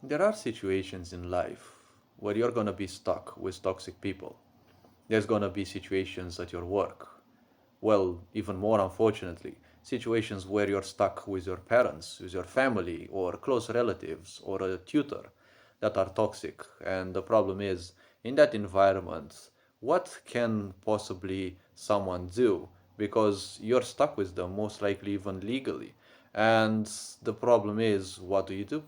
There are situations in life where you're going to be stuck with toxic people. There's going to be situations at your work. Well, even more unfortunately, situations where you're stuck with your parents, with your family, or close relatives, or a tutor that are toxic. And the problem is, in that environment, what can possibly someone do? Because you're stuck with them, most likely even legally. And the problem is, what do?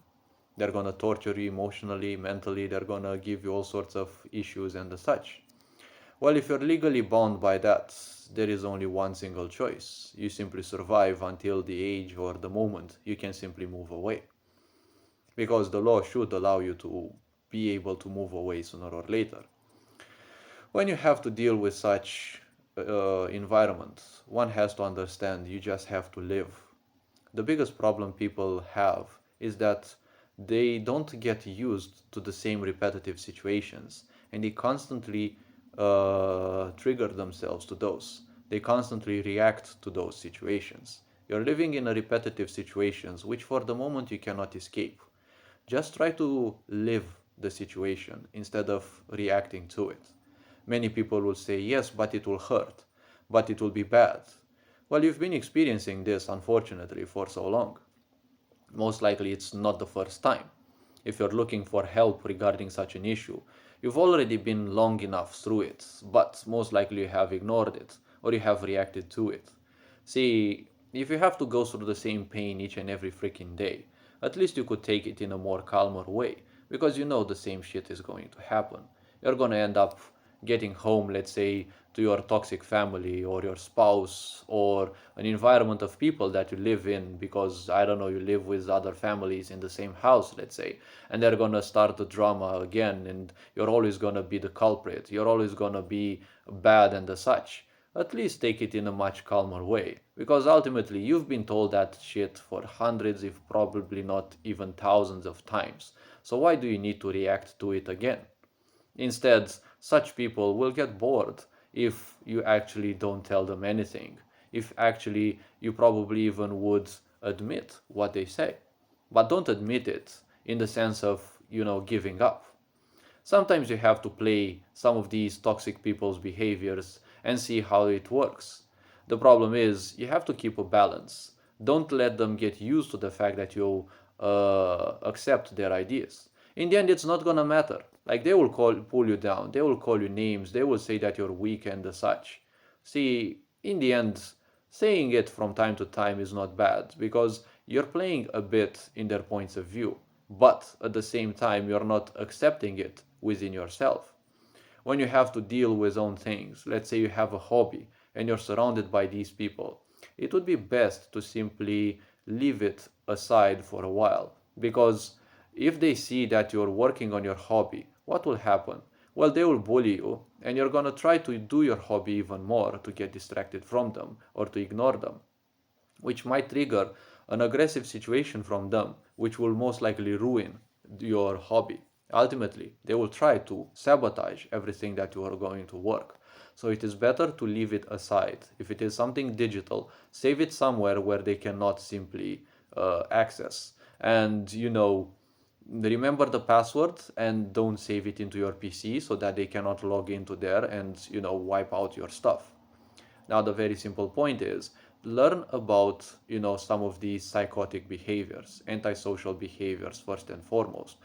They're gonna torture you emotionally, mentally, they're gonna give you all sorts of issues and the such. Well, if you're legally bound by that, there is only one single choice. You simply survive until the age or the moment you can simply move away. Because the law should allow you to be able to move away sooner or later. When you have to deal with such environments, one has to understand you just have to live. The biggest problem people have is that they don't get used to the same repetitive situations and they constantly trigger themselves to those. They constantly react to those situations. You're living in a repetitive situations which for the moment you cannot escape. Just try to live the situation instead of reacting to it. Many people will say, yes, but it will hurt, but it will be bad. Well, you've been experiencing this, unfortunately, for so long. Most likely, it's not the first time. If you're looking for help regarding such an issue, you've already been long enough through it, but most likely you have ignored it or you have reacted to it. See, if you have to go through the same pain each and every freaking day, at least you could take it in a more calmer way because you know the same shit is going to happen. You're going to end up getting home, let's say, to your toxic family or your spouse or an environment of people that you live in because, I don't know, you live with other families in the same house, let's say, and they're going to start the drama again and you're always going to be the culprit. You're always going to be bad and the such. At least take it in a much calmer way because ultimately you've been told that shit for hundreds, if probably not even thousands of times. So why do you need to react to it again? Instead, such people will get bored if you actually don't tell them anything, if actually you probably even would admit what they say. But don't admit it in the sense of, giving up. Sometimes you have to play some of these toxic people's behaviors and see how it works. The problem is you have to keep a balance. Don't let them get used to the fact that you accept their ideas. In the end, it's not gonna matter. Like they will pull you down. They will call you names. They will say that you're weak and such. See, in the end, saying it from time to time is not bad because you're playing a bit in their points of view, but at the same time, you're not accepting it within yourself. When you have to deal with own things, let's say you have a hobby and you're surrounded by these people, it would be best to simply leave it aside for a while because if they see that you're working on your hobby, what will happen? Well, they will bully you and you're going to try to do your hobby even more to get distracted from them or to ignore them, which might trigger an aggressive situation from them, which will most likely ruin your hobby. Ultimately, they will try to sabotage everything that you are going to work. So it is better to leave it aside. If it is something digital, save it somewhere where they cannot simply access. And remember the password and don't save it into your PC so that they cannot log into there and wipe out your stuff. Now, the very simple point is learn about, some of these psychotic behaviors, antisocial behaviors first and foremost.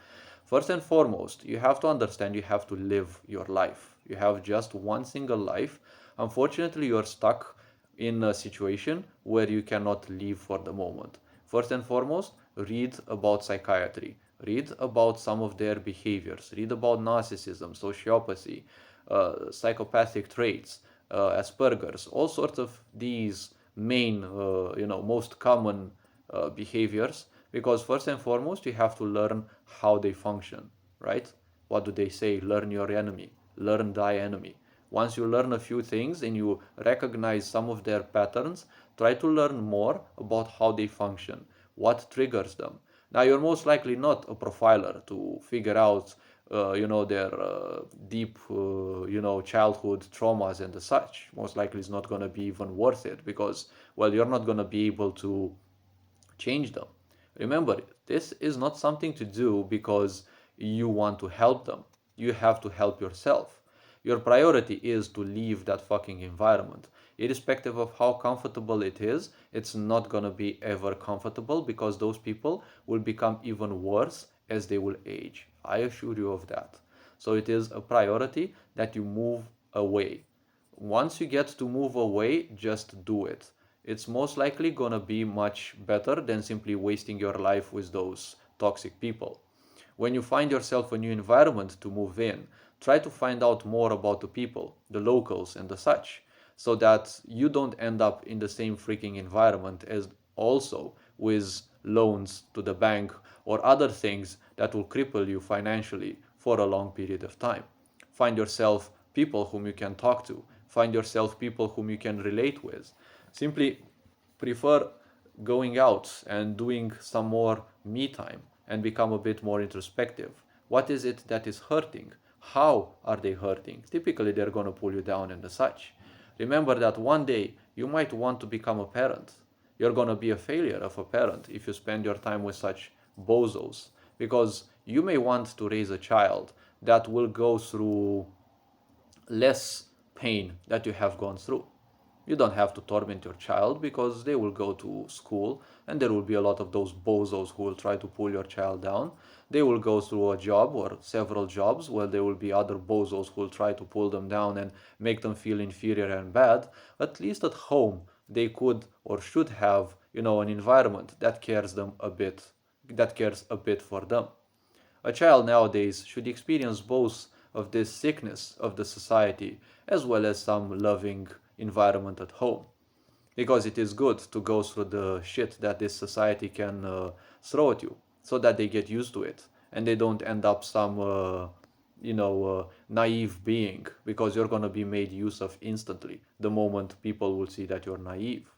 First and foremost, you have to understand you have to live your life. You have just one single life. Unfortunately, you're stuck in a situation where you cannot leave for the moment. First and foremost, read about psychiatry. Read about some of their behaviors. Read about narcissism, sociopathy, psychopathic traits, Asperger's, all sorts of these main, most common behaviors. Because first and foremost, you have to learn how they function, right? What do they say? Learn your enemy, learn thy enemy. Once you learn a few things and you recognize some of their patterns, try to learn more about how they function, what triggers them. Now, you're most likely not a profiler to figure out, their deep, childhood traumas and the such. Most likely, it's not going to be even worth it because, well, you're not going to be able to change them. Remember, this is not something to do because you want to help them. You have to help yourself. Your priority is to leave that fucking environment. Irrespective of how comfortable it is, it's not gonna be ever comfortable because those people will become even worse as they will age. I assure you of that. So it is a priority that you move away. Once you get to move away, just do it. It's most likely gonna be much better than simply wasting your life with those toxic people. When you find yourself a new environment to move in, try to find out more about the people, the locals, and the such, so that you don't end up in the same freaking environment as also with loans to the bank or other things that will cripple you financially for a long period of time. Find yourself people whom you can talk to, find yourself people whom you can relate with. Simply prefer going out and doing some more me time and become a bit more introspective. What is it that is hurting? How are they hurting? Typically, they're going to pull you down and such. Remember that one day you might want to become a parent. You're going to be a failure of a parent if you spend your time with such bozos, because you may want to raise a child that will go through less pain that you have gone through. You don't have to torment your child because they will go to school and there will be a lot of those bozos who will try to pull your child down. They will go through a job or several jobs where there will be other bozos who will try to pull them down and make them feel inferior and bad. At least at home, they could or should have, an environment that cares them a bit, that cares a bit for them. A child nowadays should experience both of this sickness of the society as well as some loving environment at home. Because it is good to go through the shit that this society can throw at you so that they get used to it and they don't end up some naive being, because you're going to be made use of instantly the moment people will see that you're naive.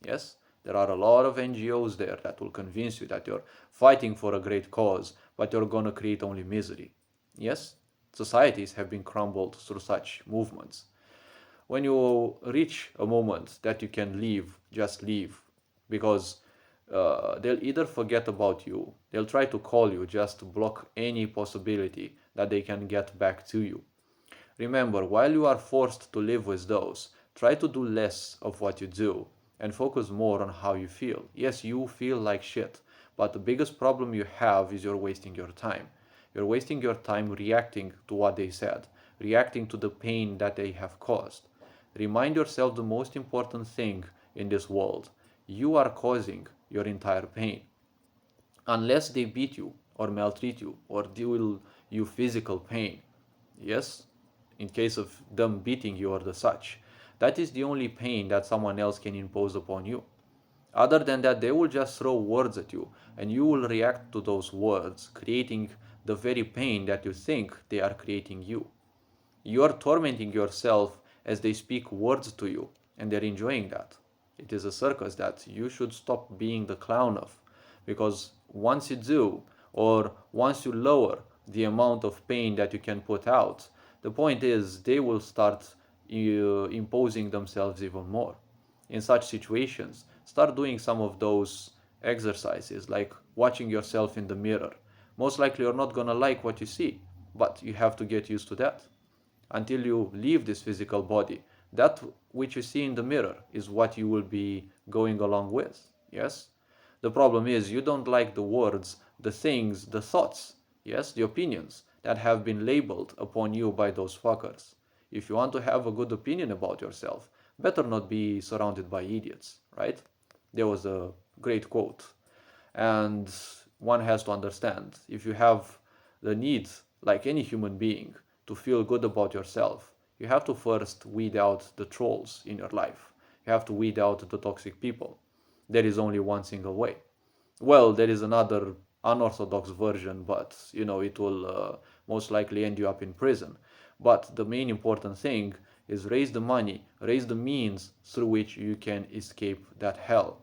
Yes, there are a lot of NGOs there that will convince you that you're fighting for a great cause, but you're going to create only misery. Yes, societies have been crumbled through such movements. When you reach a moment that you can leave, just leave, because they'll either forget about you, they'll try to call you just to block any possibility that they can get back to you. Remember, while you are forced to live with those, try to do less of what you do and focus more on how you feel. Yes, you feel like shit, but the biggest problem you have is you're wasting your time. You're wasting your time reacting to what they said, reacting to the pain that they have caused. Remind yourself the most important thing in this world. You are causing your entire pain. Unless they beat you or maltreat you or deal you physical pain, yes, in case of them beating you or the such, that is the only pain that someone else can impose upon you. Other than that, they will just throw words at you and you will react to those words, creating the very pain that you think they are creating you. You are tormenting yourself as they speak words to you, and they're enjoying that. It is a circus that you should stop being the clown of, because once you do, or once you lower the amount of pain that you can put out, the point is they will start imposing themselves even more. In such situations, start doing some of those exercises, like watching yourself in the mirror. Most likely, you're not gonna like what you see, but you have to get used to that until you leave this physical body. That which you see in the mirror is what you will be going along with. Yes? The problem is you don't like the words, the things, the thoughts, yes, the opinions that have been labeled upon you by those fuckers. If you want to have a good opinion about yourself, better not be surrounded by idiots, right? There was a great quote. And one has to understand, if you have the need, like any human being, to feel good about yourself, you have to first weed out the trolls in your life. You have to weed out the toxic people. There is only one single way. Well, there is another unorthodox version, but it will most likely end you up in prison. But the main important thing is raise the money, raise the means through which you can escape that hell.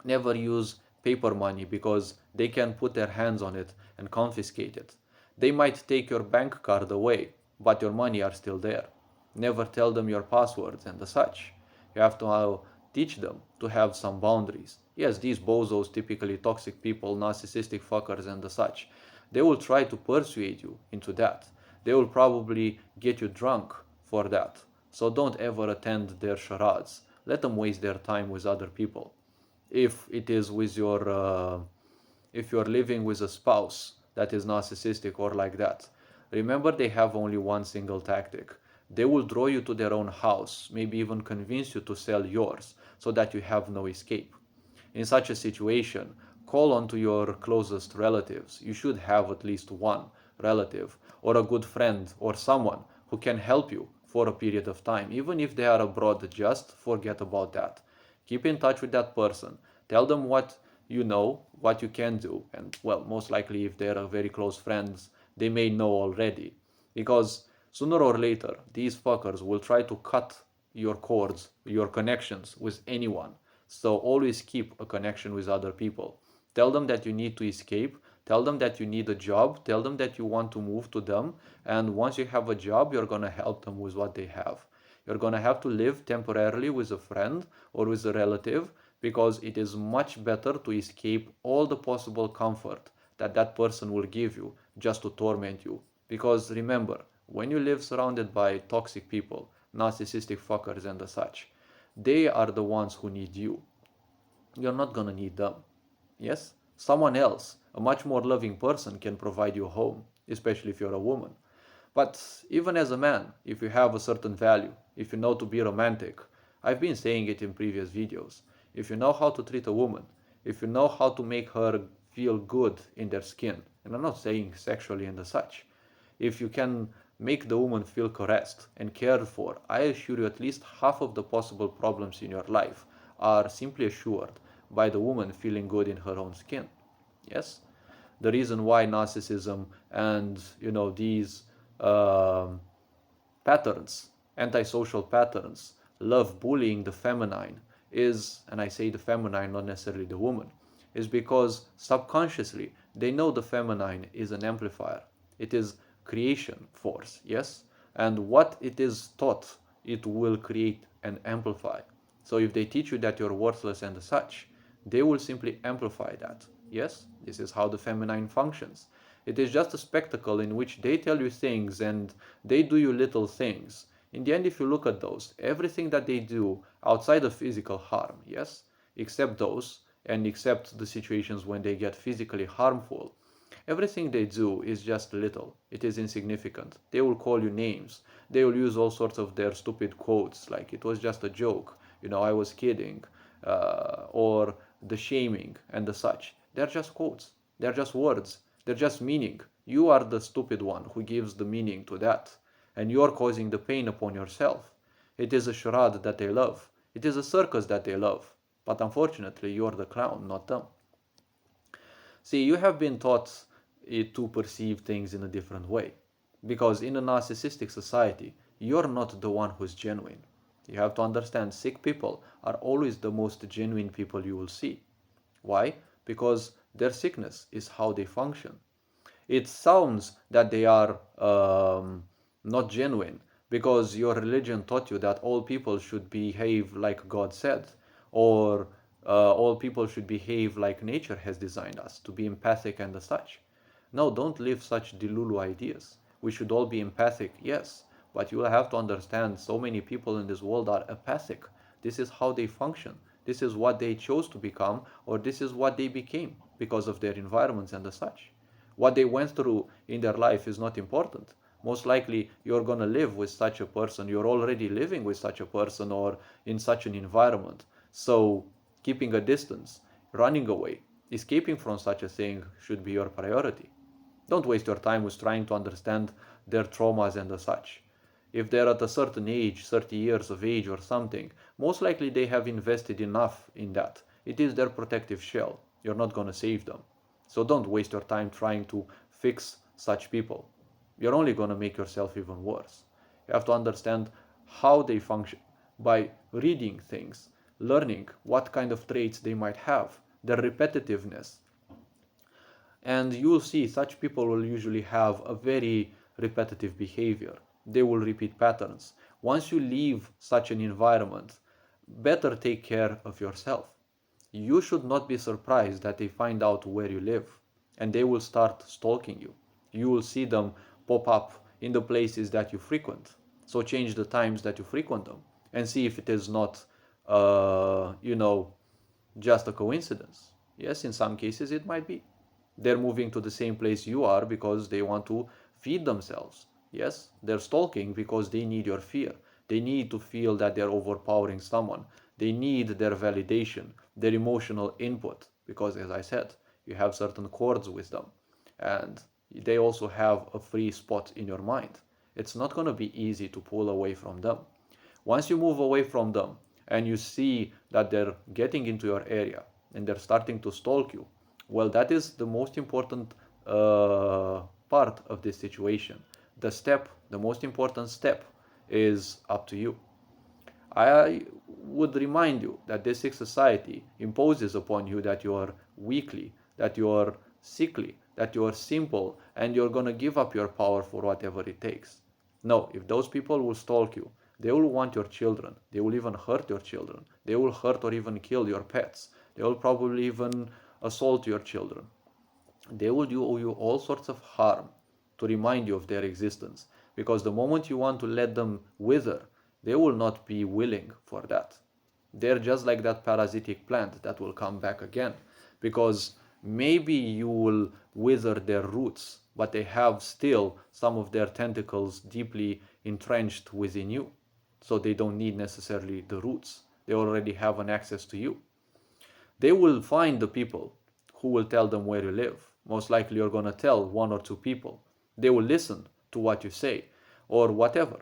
Never use paper money because they can put their hands on it and confiscate it. They might take your bank card away, but your money are still there. Never tell them your passwords and the such. You have to teach them to have some boundaries. Yes, these bozos, typically toxic people, narcissistic fuckers and the such, they will try to persuade you into that. They will probably get you drunk for that. So don't ever attend their charades. Let them waste their time with other people. If it is with if you're living with a spouse that is narcissistic or like that, remember they have only one single tactic. They will draw you to their own house, maybe even convince you to sell yours so that you have no escape. In such a situation, call on to your closest relatives. You should have at least one relative or a good friend or someone who can help you for a period of time. Even if they are abroad, just forget about that. Keep in touch with that person. Tell them what you know, what you can do, and well, most likely if they're very close friends, they may know already. Because sooner or later, these fuckers will try to cut your cords, your connections with anyone. So always keep a connection with other people. Tell them that you need to escape. Tell them that you need a job. Tell them that you want to move to them. And once you have a job, you're going to help them with what they have. You're going to have to live temporarily with a friend or with a relative because it is much better to escape all the possible comfort that that person will give you just to torment you. Because remember, when you live surrounded by toxic people, narcissistic fuckers and the such, they are the ones who need you. You're not gonna need them. Yes? Someone else, a much more loving person, can provide you a home, especially if you're a woman. But even as a man, if you have a certain value, if you know to be romantic, I've been saying it in previous videos, if you know how to treat a woman, if you know how to make her feel good in their skin, and I'm not saying sexually and such, if you can make the woman feel caressed and cared for, I assure you at least half of the possible problems in your life are simply assured by the woman feeling good in her own skin. Yes? The reason why narcissism and these um, patterns, antisocial patterns, love bullying the feminine is, and I say the feminine, not necessarily the woman, is because subconsciously they know the feminine is an amplifier. It is creation force, yes? And what it is taught, it will create and amplify. So if they teach you that you're worthless and such, they will simply amplify that. Yes, this is how the feminine functions. It is just a spectacle in which they tell you things and they do you little things. In the end, if you look at those, everything that they do outside of physical harm, yes, except those, and except the situations when they get physically harmful, everything they do is just little. It is insignificant. They will call you names. They will use all sorts of their stupid quotes, like it was just a joke, I was kidding, or the shaming and the such. They're just quotes. They're just words. They're just meaning. You are the stupid one who gives the meaning to that, and you're causing the pain upon yourself. It is a charade that they love. It is a circus that they love. But unfortunately, you're the clown, not them. See, you have been taught to perceive things in a different way. Because in a narcissistic society, you're not the one who's genuine. You have to understand sick people are always the most genuine people you will see. Why? Because their sickness is how they function. It sounds that they are not genuine because your religion taught you that all people should behave like God said, or all people should behave like nature has designed us to be empathic and such. No, don't live such delulu ideas. We should all be empathic, yes, but you will have to understand so many people in this world are apathic. This is how they function. This is what they chose to become, or this is what they became because of their environments and such. What they went through in their life is not important. Most likely, you're going to live with such a person, you're already living with such a person or in such an environment. So, keeping a distance, running away, escaping from such a thing should be your priority. Don't waste your time with trying to understand their traumas and such. If they're at a certain age, 30 years of age or something, most likely they have invested enough in that. It is their protective shell. You're not going to save them. So don't waste your time trying to fix such people. You're only going to make yourself even worse. You have to understand how they function by reading things, learning what kind of traits they might have, their repetitiveness. And you'll see such people will usually have a very repetitive behavior. They will repeat patterns. Once you leave such an environment, better take care of yourself. you should not be surprised that they find out where you live and they will start stalking you. You will see them pop up in the places that you frequent. So change the times that you frequent them and see if it is not, you know, just a coincidence. Yes, in some cases it might be. They're moving to the same place you are because they want to feed themselves. Yes, they're stalking because they need your fear. They need to feel that they're overpowering someone. They need their validation, their emotional input, because as I said, you have certain chords with them. And they also have a free spot in your mind. It's not going to be easy to pull away from them. Once you move away from them and you see that they're getting into your area and they're starting to stalk you, well, that is the most important part of this situation. The most important step is up to you. I would remind you that this sick society imposes upon you that you are weakly, that you are sickly, that you are simple, and you're going to give up your power for whatever it takes. No, if those people will stalk you, they will want your children. They will even hurt your children. They will hurt or even kill your pets. They will probably even assault your children. They will do you all sorts of harm to remind you of their existence. Because the moment you want to let them wither, they will not be willing for that. They're just like that parasitic plant that will come back again. Because maybe you will wither their roots, but they have still some of their tentacles deeply entrenched within you. So they don't need necessarily the roots. They already have an access to you. They will find the people who will tell them where you live. Most likely you're going to tell one or two people. They will listen to what you say or whatever.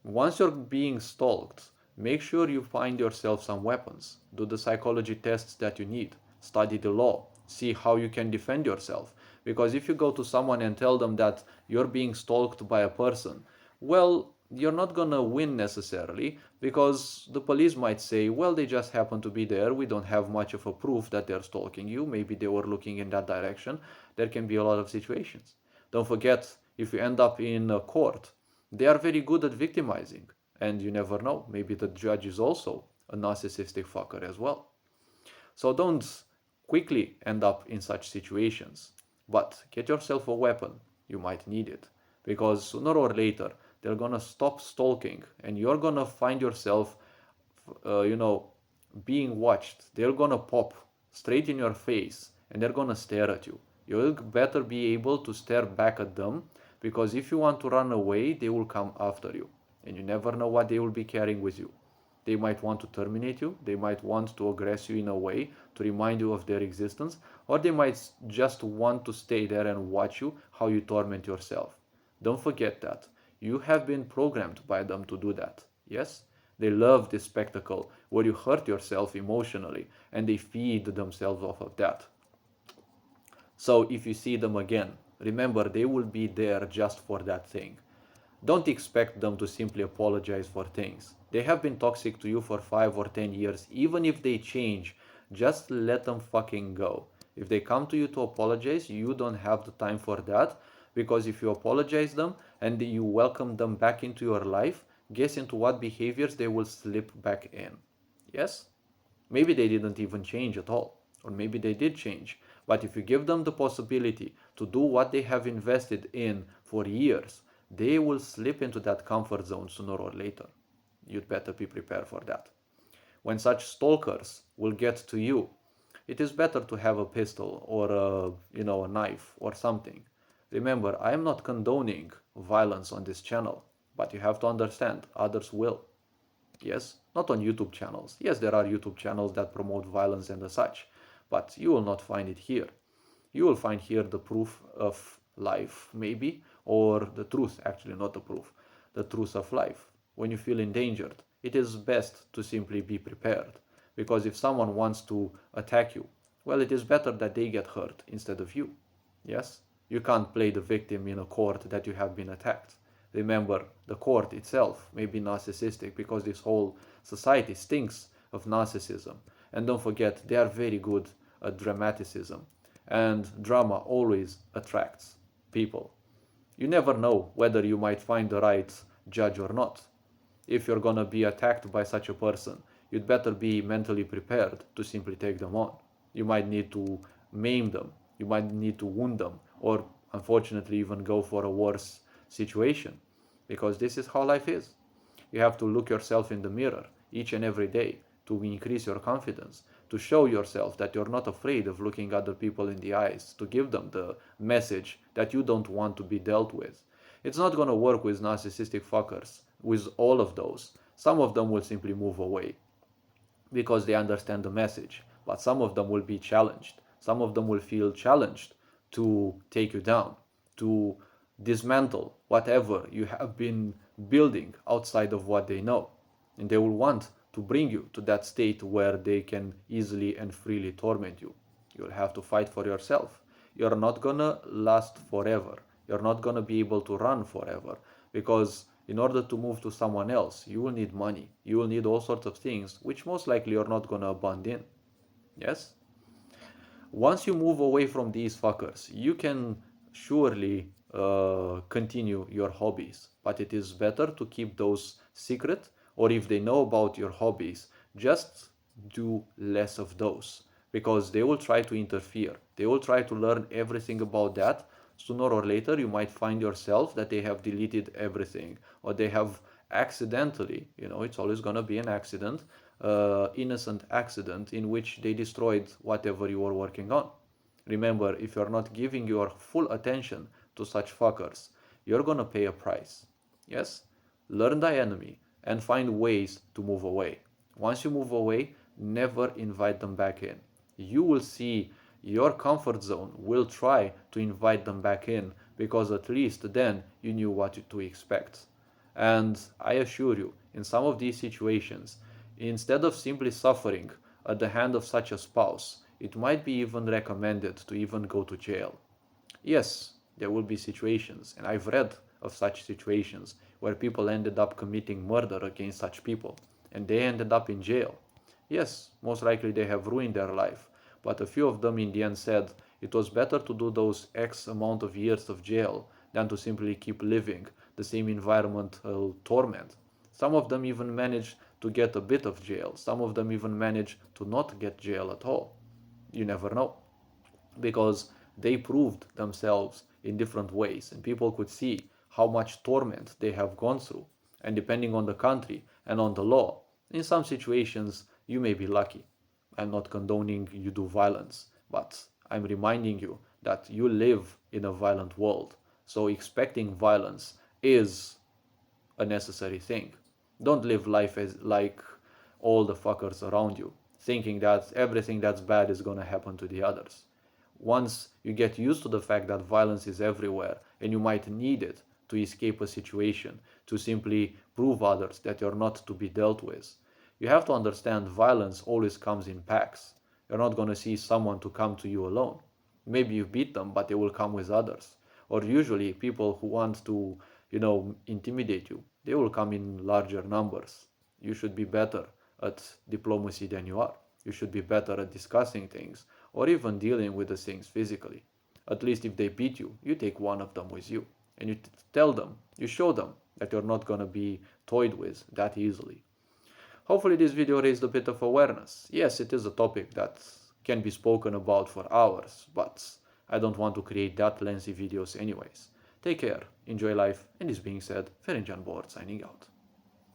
Once you're being stalked, make sure you find yourself some weapons. Do the psychology tests that you need. Study the law. See how you can defend yourself. Because if you go to someone and tell them that you're being stalked by a person, well, you're not gonna win necessarily because the police might say, well, they just happen to be there. We don't have much of a proof that they're stalking you. Maybe they were looking in that direction. There can be a lot of situations. Don't forget, if you end up in a court, they are very good at victimizing. And you never know. Maybe the judge is also a narcissistic fucker as well. So don't quickly end up in such situations. But get yourself a weapon. You might need it. Because sooner or later, they're gonna stop stalking and you're gonna find yourself, being watched. They're gonna pop straight in your face and they're gonna stare at you. You better be able to stare back at them because if you want to run away, they will come after you. And you never know what they will be carrying with you. They might want to terminate you, they might want to aggress you in a way to remind you of their existence, or they might just want to stay there and watch you how you torment yourself. Don't forget that. You have been programmed by them to do that. Yes? They love this spectacle where you hurt yourself emotionally and they feed themselves off of that. So if you see them again, remember they will be there just for that thing. Don't expect them to simply apologize for things. They have been toxic to you for 5 or 10 years. Even if they change, just let them fucking go. If they come to you to apologize, you don't have the time for that because if you apologize them and you welcome them back into your life, guess into what behaviors they will slip back in. Yes? Maybe they didn't even change at all, or maybe they did change. But if you give them the possibility to do what they have invested in for years, they will slip into that comfort zone sooner or later. You'd better be prepared for that. When such stalkers will get to you, it is better to have a pistol or a knife or something. Remember, I am not condoning violence on this channel, but you have to understand others will. Yes, not on YouTube channels. Yes, there are YouTube channels that promote violence and such, but you will not find it here. You will find here the proof of life, maybe, or the truth, actually, not the proof, the truth of life. When you feel endangered, it is best to simply be prepared. Because if someone wants to attack you, well, it is better that they get hurt instead of you. Yes? You can't play the victim in a court that you have been attacked. Remember, the court itself may be narcissistic because this whole society stinks of narcissism. And don't forget, they are very good at dramaticism. And drama always attracts people. You never know whether you might find the right judge or not. If you're gonna be attacked by such a person, you'd better be mentally prepared to simply take them on. You might need to maim them, you might need to wound them, or unfortunately even go for a worse situation, because this is how life is. You have to look yourself in the mirror each and every day to increase your confidence, to show yourself that you're not afraid of looking other people in the eyes, to give them the message that you don't want to be dealt with. It's not going to work with narcissistic fuckers, with all of those. Some of them will simply move away because they understand the message, but some of them will be challenged. Some of them will feel challenged to take you down, to dismantle whatever you have been building outside of what they know. And they will want to bring you to that state where they can easily and freely torment you. You'll have to fight for yourself. You're not gonna last forever. You're not gonna be able to run forever, because in order to move to someone else, you will need money. You will need all sorts of things, which most likely you're not gonna abandon. Yes? Once you move away from these fuckers, you can surely continue your hobbies, but it is better to keep those secret, or if they know about your hobbies, just do less of those, because they will try to interfere. They will try to learn everything about that. Sooner or later, you might find yourself that they have deleted everything, or they have accidentally, it's always going to be an accident, innocent accident in which they destroyed whatever you were working on. Remember, if you're not giving your full attention to such fuckers, you're gonna pay a price. Yes? Learn thy enemy and find ways to move away. Once you move away, never invite them back in. You will see your comfort zone will try to invite them back in, because at least then you knew what to expect. And I assure you, in some of these situations, instead of simply suffering at the hand of such a spouse, it might be even recommended to even go to jail. Yes, there will be situations, and I've read of such situations where people ended up committing murder against such people, and they ended up in jail. Yes, most likely they have ruined their life, but a few of them in the end said it was better to do those X amount of years of jail than to simply keep living the same environmental torment. Some of them even managed to get a bit of jail. Some of them even managed to not get jail at all. You never know, because they proved themselves in different ways, and people could see how much torment they have gone through. And depending on the country and on the law, in some situations you may be lucky. I'm not condoning you do violence, but I'm reminding you that you live in a violent world. So expecting violence is a necessary thing. Don't live life as like all the fuckers around you, thinking that everything that's bad is gonna happen to the others. Once you get used to the fact that violence is everywhere and you might need it to escape a situation, to simply prove others that you're not to be dealt with, you have to understand violence always comes in packs. You're not gonna see someone to come to you alone. Maybe you beat them, but they will come with others. Or usually people who want to, intimidate you, they will come in larger numbers. You should be better at diplomacy than you are. You should be better at discussing things or even dealing with the things physically. At least if they beat you, you take one of them with you and you tell them, you show them that you're not going to be toyed with that easily. Hopefully this video raised a bit of awareness. Yes, it is a topic that can be spoken about for hours, but I don't want to create that lengthy videos anyways. Take care, enjoy life, and this being said, Ferencan Board signing out.